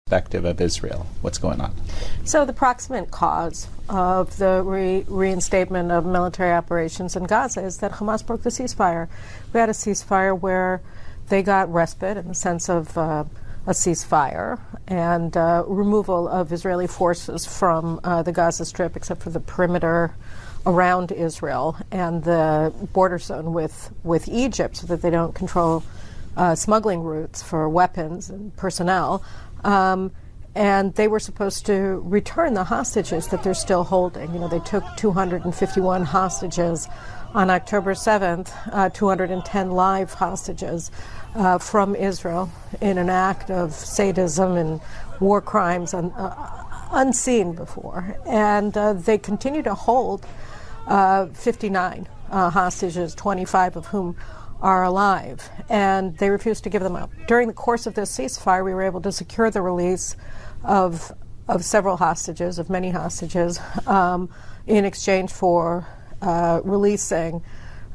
perspective of Israel? What's going on? So the proximate cause of the reinstatement of military operations in Gaza is that Hamas broke the ceasefire. We had a ceasefire where they got respite in the sense of a ceasefire and removal of Israeli forces from the Gaza Strip, except for the perimeter around Israel and the border zone with Egypt, so that they don't control smuggling routes for weapons and personnel. And they were supposed to return the hostages that they're still holding. You know, they took 251 hostages on October 7th, 210 live hostages from Israel in an act of sadism and war crimes unseen before. And they continue to hold 59 hostages, 25 of whom are alive, and they refuse to give them up. During the course of this ceasefire, we were able to secure the release of several hostages, of many hostages, in exchange for releasing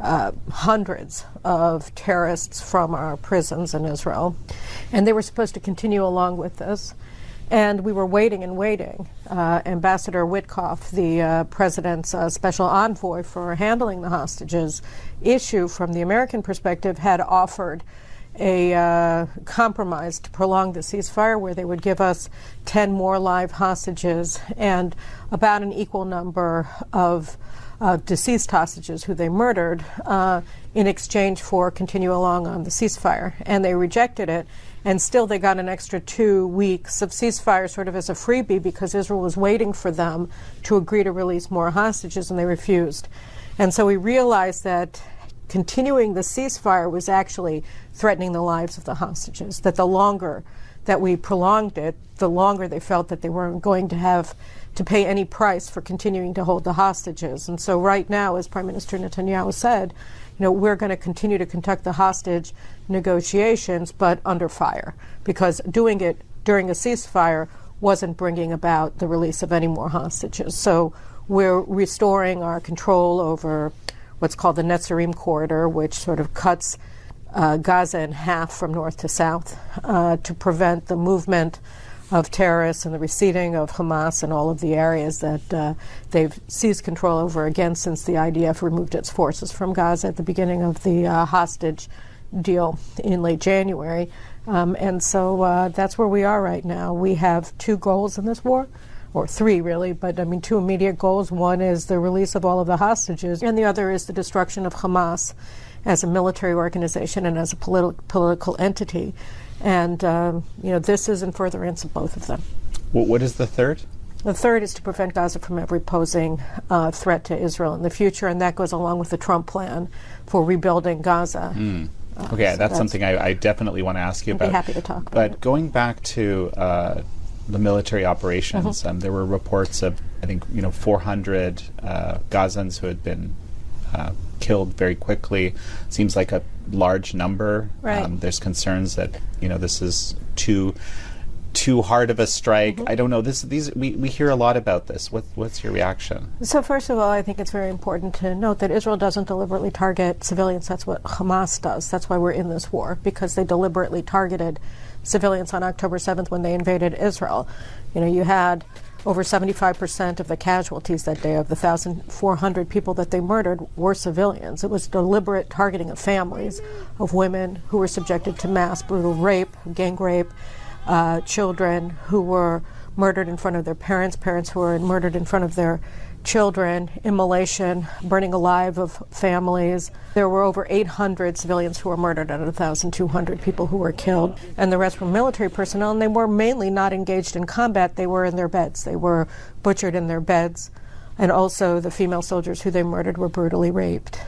hundreds of terrorists from our prisons in Israel. And they were supposed to continue along with this. And we were waiting and waiting. Ambassador Witkoff, the president's special envoy for handling the hostages issue from the American perspective, had offered a compromise to prolong the ceasefire where they would give us 10 more live hostages and about an equal number of deceased hostages who they murdered in exchange for continue along on the ceasefire. And they rejected it. And still they got an extra 2 weeks of ceasefire sort of as a freebie because Israel was waiting for them to agree to release more hostages, and they refused. And so we realized that continuing the ceasefire was actually threatening the lives of the hostages, that the longer that we prolonged it, the longer they felt that they weren't going to have to pay any price for continuing to hold the hostages. And so right now, as Prime Minister Netanyahu said, we're going to continue to conduct the hostage negotiations, but under fire, because doing it during a ceasefire wasn't bringing about the release of any more hostages. So we're restoring our control over what's called the Netzarim corridor, which sort of cuts Gaza in half from north to south to prevent the movement of terrorists and the receding of Hamas in all of the areas that they've seized control over again since the IDF removed its forces from Gaza at the beginning of the hostage deal in late January. And so that's where we are right now. We have 2 goals in this war, or 3 really, but 2 immediate goals. One is the release of all of the hostages, and the other is the destruction of Hamas as a military organization and as a political entity. And, this is in furtherance of both of them. What is the third? The third is to prevent Gaza from ever posing threat to Israel in the future, and that goes along with the Trump plan for rebuilding Gaza. Okay, so that's something I definitely want to ask you about. I'd be happy to talk about But it. Going back to the military operations, there were reports of, I think, 400 Gazans who had been killed very quickly. Seems like a large number. Right. There's concerns that this is too hard of a strike. I don't know. We hear a lot about this. What's your reaction? So first of all, I think it's very important to note that Israel doesn't deliberately target civilians. That's what Hamas does. That's why we're in this war, because they deliberately targeted civilians on October 7th when they invaded Israel. You had over 75% of the casualties that day, of the 1,400 people that they murdered, were civilians. It was deliberate targeting of families, of women who were subjected to mass brutal rape, gang rape, children who were murdered in front of their parents, parents who were murdered in front of their children, immolation, burning alive of families. There were over 800 civilians who were murdered out of 1,200 people who were killed, and the rest were military personnel, and they were mainly not engaged in combat. They were in their beds. They were butchered in their beds, and also the female soldiers who they murdered were brutally raped.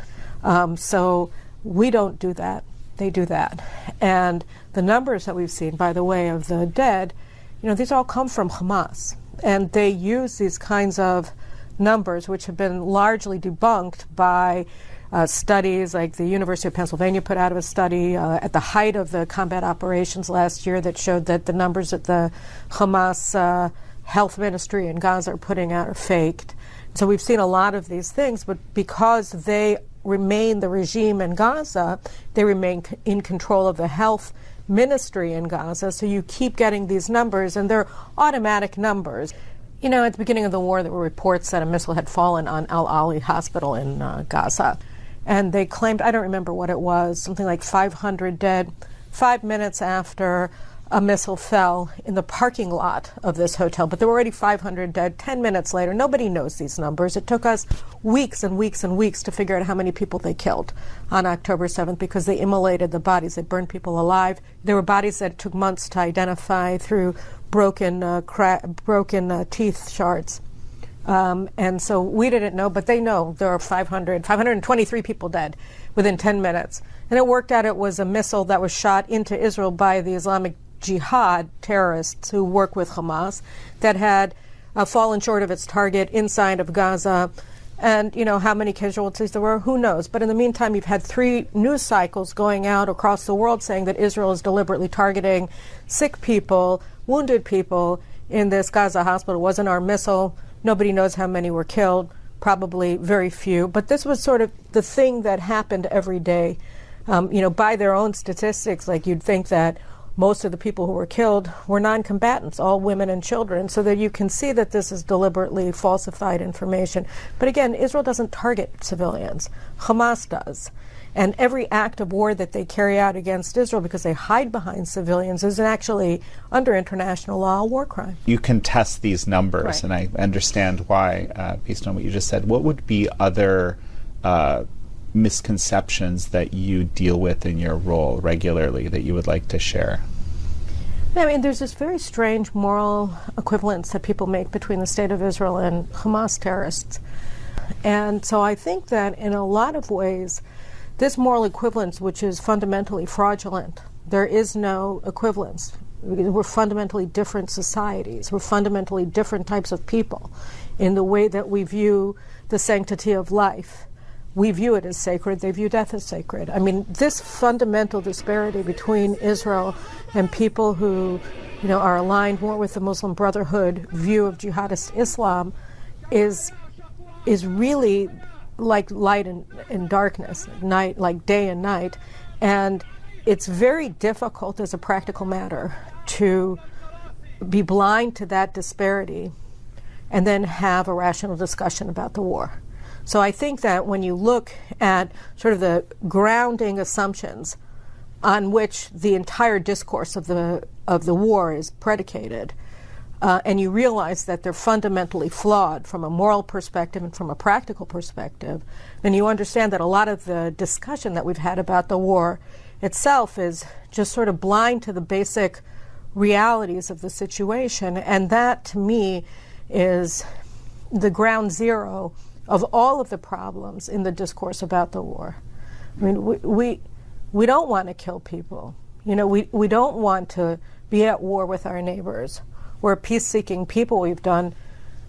So we don't do that. They do that. And the numbers that we've seen, by the way, of the dead, these all come from Hamas, and they use these kinds of numbers, which have been largely debunked by studies like the University of Pennsylvania put out a study at the height of the combat operations last year that showed that the numbers that the Hamas health ministry in Gaza are putting out are faked. So we've seen a lot of these things, but because they remain the regime in Gaza, they remain in control of the health ministry in Gaza, so you keep getting these numbers, and they're automatic numbers. You know, at the beginning of the war, there were reports that a missile had fallen on Al-Ali Hospital in Gaza. And they claimed, I don't remember what it was, something like 500 dead. 5 minutes after a missile fell in the parking lot of this hotel, but there were already 500 dead. 10 minutes later, nobody knows these numbers. It took us weeks and weeks and weeks to figure out how many people they killed on October 7th because they immolated the bodies. They burned people alive. There were bodies that it took months to identify through broken teeth shards. And so we didn't know, but they know there are 523 people dead within 10 minutes. And it worked out it was a missile that was shot into Israel by the Islamic Jihad terrorists who work with Hamas that had fallen short of its target inside of Gaza. And, you know, how many casualties there were, who knows? But in the meantime, you've had 3 news cycles going out across the world saying that Israel is deliberately targeting sick people, wounded people in this Gaza hospital. It wasn't our missile. Nobody knows how many were killed, probably very few. But this was sort of the thing that happened every day. You know, by their own statistics, like you'd think that most of the people who were killed were non-combatants, all women and children, so that you can see that this is deliberately falsified information. But again, Israel doesn't target civilians. Hamas does. And every act of war that they carry out against Israel because they hide behind civilians is actually, under international law, a war crime. You can test these numbers, right. And I understand why, based on what you just said. What would be other misconceptions that you deal with in your role regularly that you would like to share? I mean, there's this very strange moral equivalence that people make between the State of Israel and Hamas terrorists. And so I think that in a lot of ways, this moral equivalence, which is fundamentally fraudulent, there is no equivalence. We're fundamentally different societies. We're fundamentally different types of people in the way that we view the sanctity of life. We view it as sacred. They view death as sacred. I mean, this fundamental disparity between Israel and people who, you know, are aligned more with the Muslim Brotherhood view of jihadist Islam is really like light and darkness, night, like day and night. And it's very difficult as a practical matter to be blind to that disparity and then have a rational discussion about the war. So I think that when you look at sort of the grounding assumptions on which the entire discourse of the war is predicated, and you realize that they're fundamentally flawed from a moral perspective and from a practical perspective, then you understand that a lot of the discussion that we've had about the war itself is just sort of blind to the basic realities of the situation. And that, to me, is the ground zero of all of the problems in the discourse about the war. I mean, we don't want to kill people. You know, we don't want to be at war with our neighbors. We're peace-seeking people. We've done,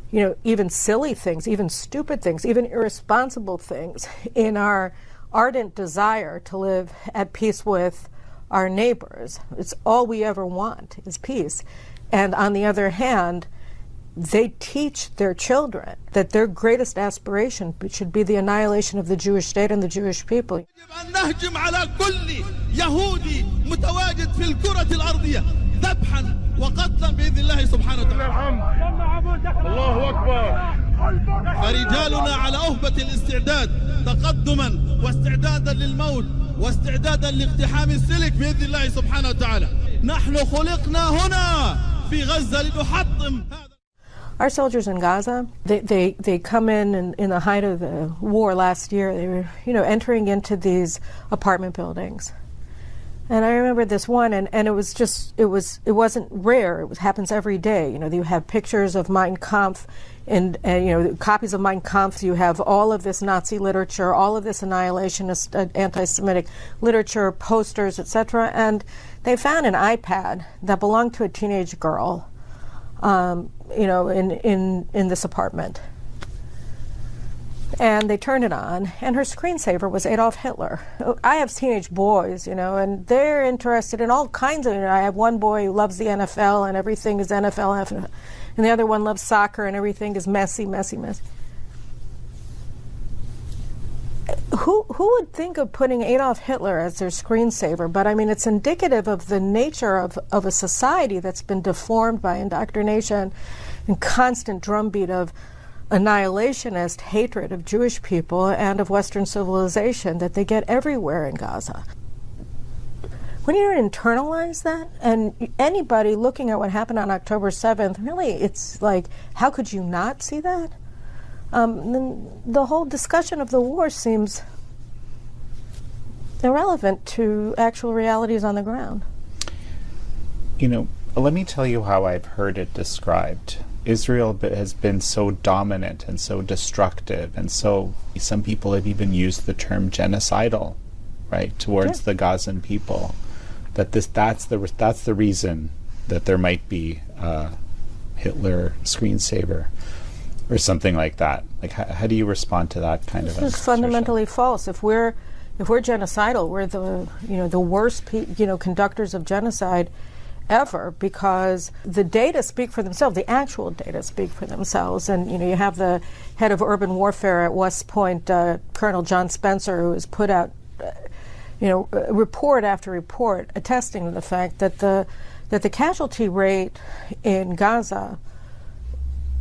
you know, even silly things, even stupid things, even irresponsible things in our ardent desire to live at peace with our neighbors. It's all we ever want is peace. And on the other hand, they teach their children that their greatest aspiration should be the annihilation of the Jewish state and the Jewish people. وقتلا بإذن الله سبحانه وتعالى. الله أكبر. فرجالنا على أهبة الاستعداد تقدما واستعدادا للموت واستعدادا لاقتحام السلك بإذن الله سبحانه وتعالى. نحن خلقنا هنا في غزة لنحطم. Our soldiers in Gaza, they come in the height of the war last year. They were, you know, entering into these apartment buildings. And I remember this one, and it was just, it wasn't rare. It happens every day. You know, you have pictures of Mein Kampf and you know, copies of Mein Kampf. You have all of this Nazi literature, all of this annihilationist, anti-Semitic literature, posters, etc. And they found an iPad that belonged to a teenage girl, you know, in this apartment. And they turned it on, and her screensaver was Adolf Hitler. I have teenage boys, you know, and they're interested in all kinds of, you know, I have one boy who loves the NFL, and everything is NFL, and the other one loves soccer, and everything is messy, messy, messy. who would think of putting Adolf Hitler as their screensaver? But I mean, it's indicative of the nature of a society that's been deformed by indoctrination and constant drumbeat of annihilationist hatred of Jewish people and of Western civilization that they get everywhere in Gaza. When you internalize that, and anybody looking at what happened on October 7th, really, it's like, how could you not see that? Then the whole discussion of the war seems irrelevant to actual realities on the ground. You know, let me tell you how I've heard it described. Israel has been so dominant and so destructive, and so some people have even used the term genocidal, right, towards the Gazan people. That's the reason that there might be Hitler screensaver or something like that. Like, how do you respond to that kind of? This is fundamentally false. If we're genocidal, we're the worst conductors of genocide ever, because the data speak for themselves. The actual data speak for themselves. And you have the head of urban warfare at West Point, Colonel John Spencer, who has put out report after report attesting to the fact that the casualty rate in Gaza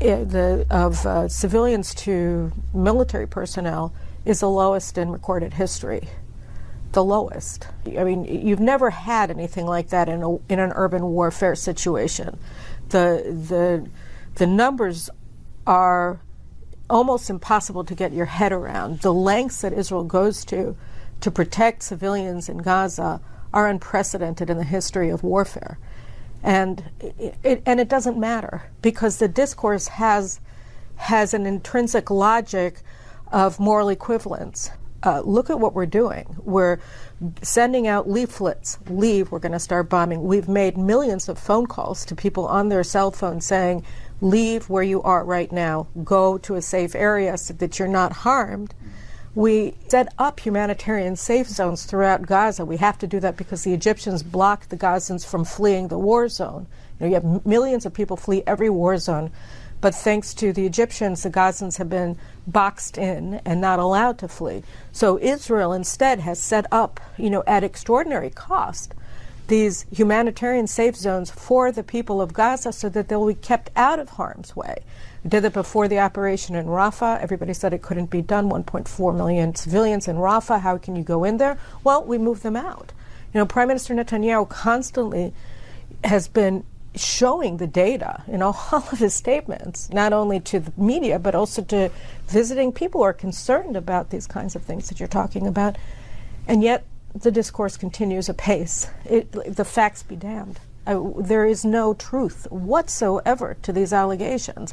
of civilians to military personnel is the lowest in recorded history. The lowest. I mean, you've never had anything like that in an urban warfare situation. The numbers are almost impossible to get your head around. The lengths that Israel goes to protect civilians in Gaza are unprecedented in the history of warfare. And it doesn't matter, because the discourse has an intrinsic logic of moral equivalence. Look at what we're doing. We're sending out leaflets. Leave, we're going to start bombing. We've made millions of phone calls to people on their cell phone saying, leave where you are right now. Go to a safe area so that you're not harmed. We set up humanitarian safe zones throughout Gaza. We have to do that because the Egyptians blocked the Gazans from fleeing the war zone. You have millions of people flee every war zone, but thanks to the Egyptians, the Gazans have been boxed in and not allowed to flee. So Israel instead has set up, at extraordinary cost, these humanitarian safe zones for the people of Gaza so that they'll be kept out of harm's way. We did it before the operation in Rafah. Everybody said it couldn't be done. 1.4 million civilians in Rafah. How can you go in there? Well, we moved them out. Prime Minister Netanyahu constantly has been showing the data in all of his statements, not only to the media, but also to visiting people who are concerned about these kinds of things that you're talking about. And yet the discourse continues apace. The facts be damned. There is no truth whatsoever to these allegations.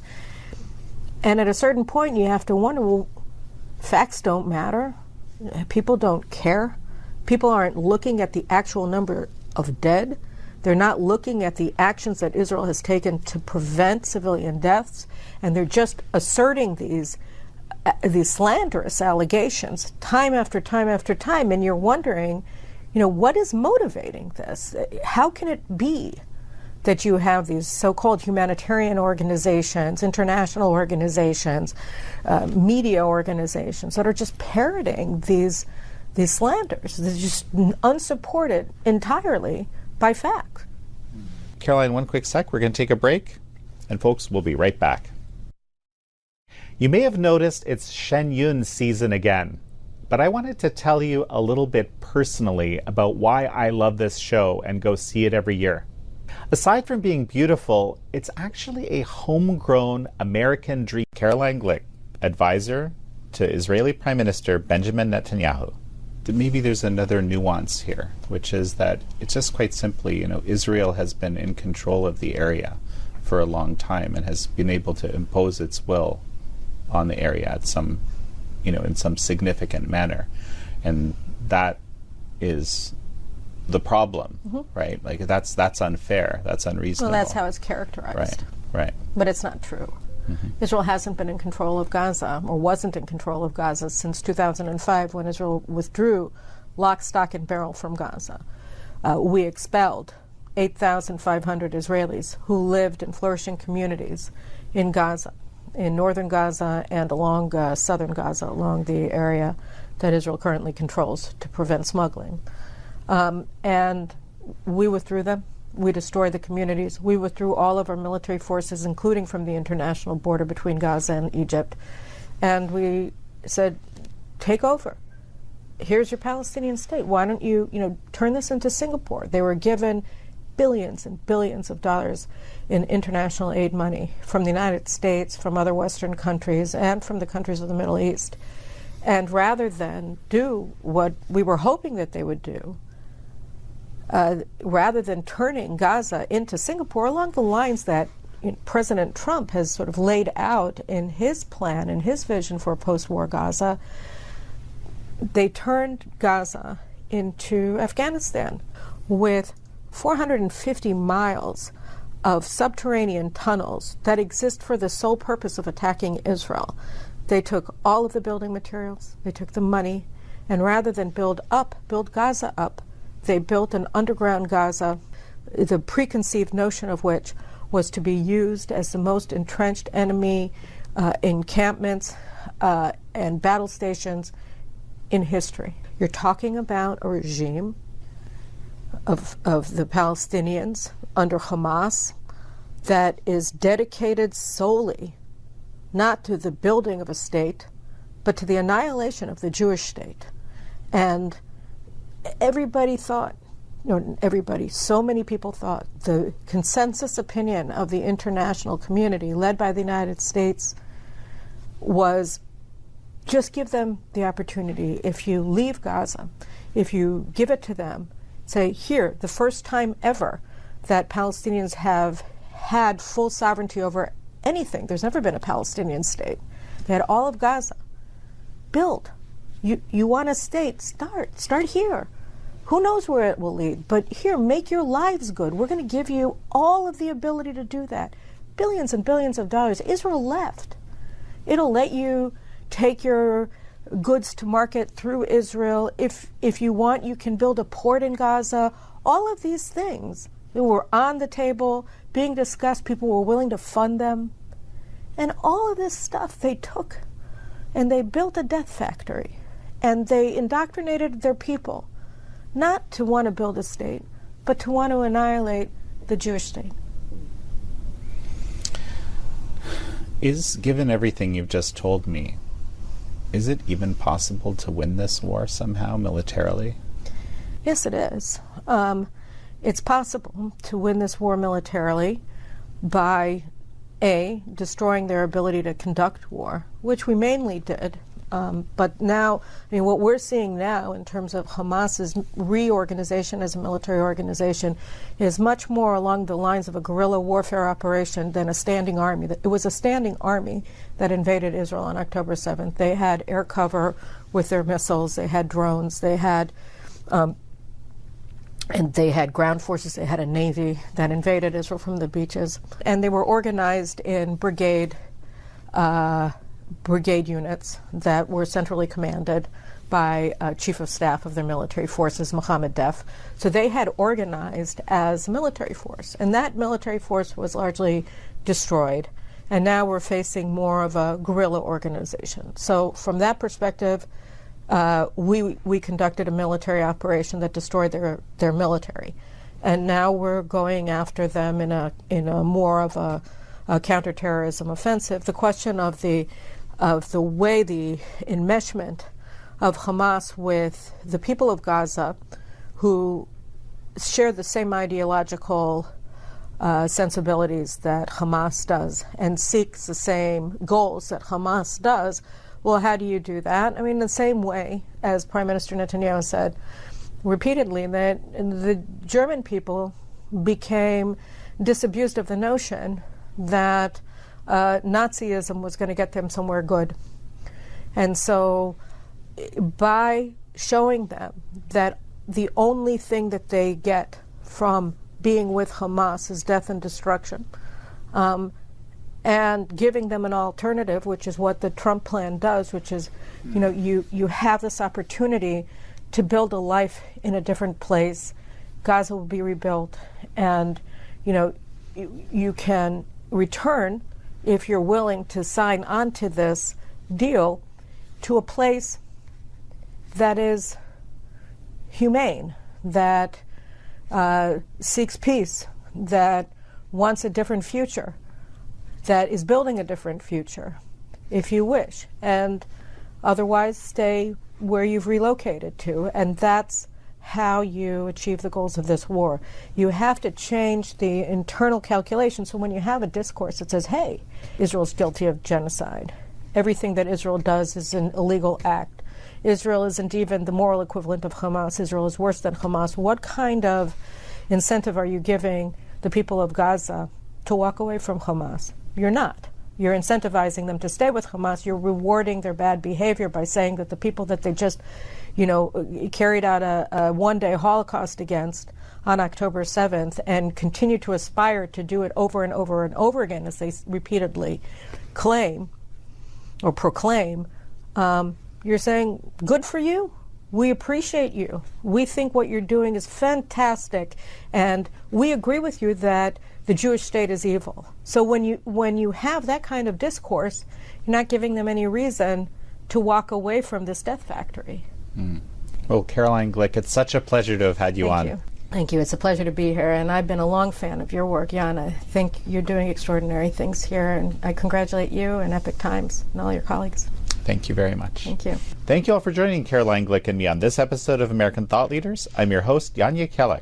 And at a certain point, you have to wonder, well, facts don't matter. People don't care. People aren't looking at the actual number of dead. They're not looking at the actions that Israel has taken to prevent civilian deaths. And they're just asserting these slanderous allegations time after time after time. And you're wondering, what is motivating this? How can it be that you have these so-called humanitarian organizations, international organizations, media organizations that are just parroting these slanders? They're just unsupported entirely by facts. Caroline, one quick sec. We're going to take a break. And folks, we'll be right back. You may have noticed it's Shen Yun season again. But I wanted to tell you a little bit personally about why I love this show and go see it every year. Aside from being beautiful, it's actually a homegrown American dream. Caroline Glick, advisor to Israeli Prime Minister Benjamin Netanyahu. Maybe there's another nuance here, which is that it's just quite simply, Israel has been in control of the area for a long time and has been able to impose its will on the area at some, in some significant manner. And that is the problem, right? Like that's unfair, that's unreasonable. Well, that's how it's characterized. Right. But it's not true. Israel hasn't been in control of Gaza, or wasn't in control of Gaza, since 2005, when Israel withdrew lock, stock, and barrel from Gaza. We expelled 8,500 Israelis who lived in flourishing communities in Gaza. in northern Gaza and along southern Gaza, along the area that Israel currently controls to prevent smuggling. And we withdrew them. We destroyed the communities. We withdrew all of our military forces, including from the international border between Gaza and Egypt. And we said, take over. Here's your Palestinian state. Why don't you, turn this into Singapore? They were given billions and billions of dollars in international aid money from the United States, from other Western countries, and from the countries of the Middle East. And rather than do what we were hoping that they would do, rather than turning Gaza into Singapore along the lines that President Trump has sort of laid out in his plan and his vision for a post-war Gaza, they turned Gaza into Afghanistan with 450 miles of subterranean tunnels that exist for the sole purpose of attacking Israel. They took all of the building materials, they took the money, and rather than build Gaza up, they built an underground Gaza, the preconceived notion of which was to be used as the most entrenched enemy encampments and battle stations in history. You're talking about a regime of the Palestinians under Hamas that is dedicated solely not to the building of a state, but to the annihilation of the Jewish state. And everybody thought, so many people thought, the consensus opinion of the international community, led by the United States, was just give them the opportunity. If you leave Gaza, if you give it to them, say, here, the first time ever that Palestinians have had full sovereignty over anything. There's never been a Palestinian state. They had all of Gaza. Build. You want a state? Start here. Who knows where it will lead? But here, make your lives good. We're going to give you all of the ability to do that. Billions and billions of dollars. Israel left. It'll let you take your goods to market through Israel. If you want, you can build a port in Gaza. All of these things that were on the table, being discussed, people were willing to fund them. And all of this stuff they took and they built a death factory. And they indoctrinated their people not to want to build a state, but to want to annihilate the Jewish state. Given everything you've just told me, is it even possible to win this war somehow militarily? Yes, it is. It's possible to win this war militarily by, A, destroying their ability to conduct war, which we mainly did. But now, what we're seeing now in terms of Hamas's reorganization as a military organization is much more along the lines of a guerrilla warfare operation than a standing army. It was a standing army that invaded Israel on October 7th. They had air cover with their missiles, they had drones, they had and they had ground forces, they had a navy that invaded Israel from the beaches. And they were organized in brigade units that were centrally commanded by Chief of Staff of their military forces, Mohammed Def. So they had organized as a military force, and that military force was largely destroyed. And now we're facing more of a guerrilla organization. So from that perspective, we conducted a military operation that destroyed their military, and now we're going after them in a more of a counterterrorism offensive. The question of the way the enmeshment of Hamas with the people of Gaza, who share the same ideological sensibilities that Hamas does and seeks the same goals that Hamas does. Well, how do you do that? In the same way as Prime Minister Netanyahu said repeatedly, that the German people became disabused of the notion that Nazism was going to get them somewhere good. And so by showing them that the only thing that they get from being with Hamas is death and destruction, and giving them an alternative, which is what the Trump plan does, which is, you have this opportunity to build a life in a different place. Gaza will be rebuilt, and you can return if you're willing to sign on to this deal, to a place that is humane, that seeks peace, that wants a different future, that is building a different future, if you wish, and otherwise stay where you've relocated to. And that's how you achieve the goals of this war. You have to change the internal calculation. So when you have a discourse that says, hey, Israel's guilty of genocide, everything that Israel does is an illegal act, Israel isn't even the moral equivalent of Hamas, Israel is worse than Hamas, what kind of incentive are you giving the people of Gaza to walk away from Hamas? You're not. You're incentivizing them to stay with Hamas. You're rewarding their bad behavior by saying that the people that they just, carried out a one-day Holocaust against on October 7th and continue to aspire to do it over and over and over again, as they repeatedly claim or proclaim, you're saying, good for you. We appreciate you. We think what you're doing is fantastic, and we agree with you that the Jewish state is evil. So when you have that kind of discourse, you're not giving them any reason to walk away from this death factory. Well, Caroline Glick, it's such a pleasure to have had you on. Thank you. It's a pleasure to be here, and I've been a long fan of your work, Jan. I think you're doing extraordinary things here, and I congratulate you and Epoch Times and all your colleagues. Thank you very much. Thank you. Thank you all for joining Caroline Glick and me on this episode of American Thought Leaders. I'm your host, Jan Jekielek.